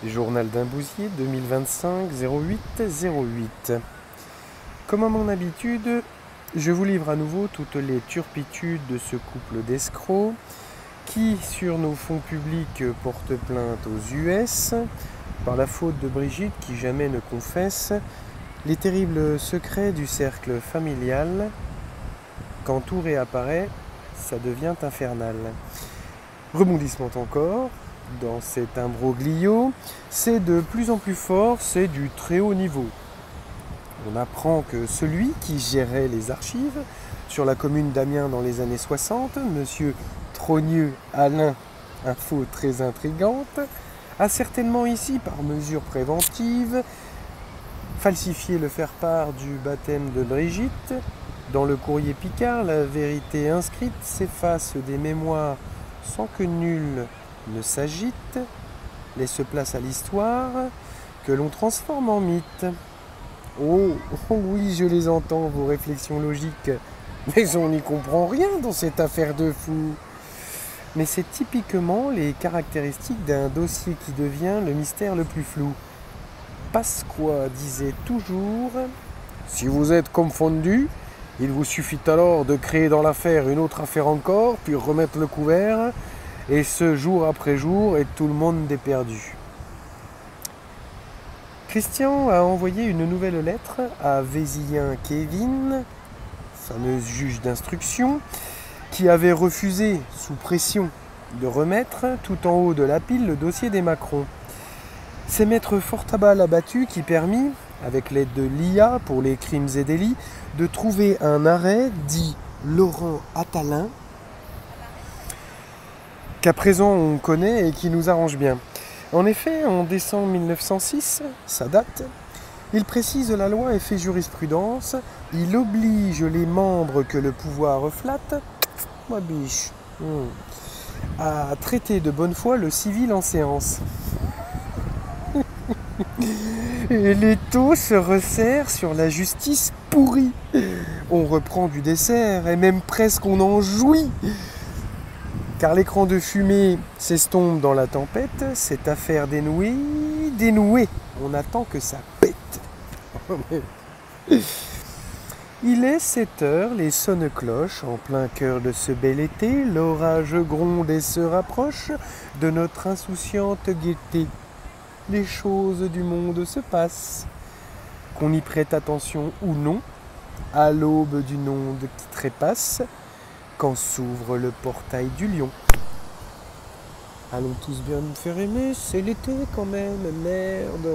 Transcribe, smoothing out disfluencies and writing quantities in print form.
Journal d'un bousier 2025-08-08. Comme à mon habitude, je vous livre à nouveau toutes les turpitudes de ce couple d'escrocs qui, sur nos fonds publics, porte plainte aux US par la faute de Brigitte qui jamais ne confesse les terribles secrets du cercle familial. Quand tout réapparaît, ça devient infernal. Rebondissement encore, dans cet imbroglio, c'est de plus en plus fort, c'est du très haut niveau. On apprend que celui qui gérait les archives sur la commune d'Amiens dans les années 60, monsieur Trogneux Alain, info très intrigante, a certainement ici, par mesure préventive, falsifié le faire-part du baptême de Brigitte. Dans le courrier Picard, la vérité inscrite s'efface des mémoires sans que nul ne s'agite, laisse place à l'histoire que l'on transforme en mythe. Oh oui, je les entends, vos réflexions logiques, mais on n'y comprend rien dans cette affaire de fou. Mais c'est typiquement les caractéristiques d'un dossier qui devient le mystère le plus flou. Pasqua disait toujours « Si vous êtes confondu, il vous suffit alors de créer dans l'affaire une autre affaire encore, puis remettre le couvert, et ce jour après jour, et tout le monde est perdu. » Christian a envoyé une nouvelle lettre à Vézilien Kevin, fameux juge d'instruction, qui avait refusé, sous pression, de remettre tout en haut de la pile le dossier des Macron. C'est maître Fortabal abattu qui permit, avec l'aide de l'IA pour les crimes et délits, de trouver un arrêt dit Laurent Attalin, qu'à présent on connaît et qui nous arrange bien. En effet, en décembre 1906, sa date, il précise la loi et fait jurisprudence, il oblige les membres que le pouvoir flatte, ma biche, à traiter de bonne foi le civil en séance. Et l'étau se resserre sur la justice pourrie. On reprend du dessert et même presque on en jouit. Car l'écran de fumée s'estompe dans la tempête, cette affaire dénouée, on attend que ça pète. Il est 7 heures, les sonne-cloches, en plein cœur de ce bel été, l'orage gronde et se rapproche de notre insouciante gaieté. Les choses du monde se passent, qu'on y prête attention ou non, à l'aube d'une onde qui trépasse, quand s'ouvre le portail du lion. Allons tous bien nous faire aimer, c'est l'été quand même, merde.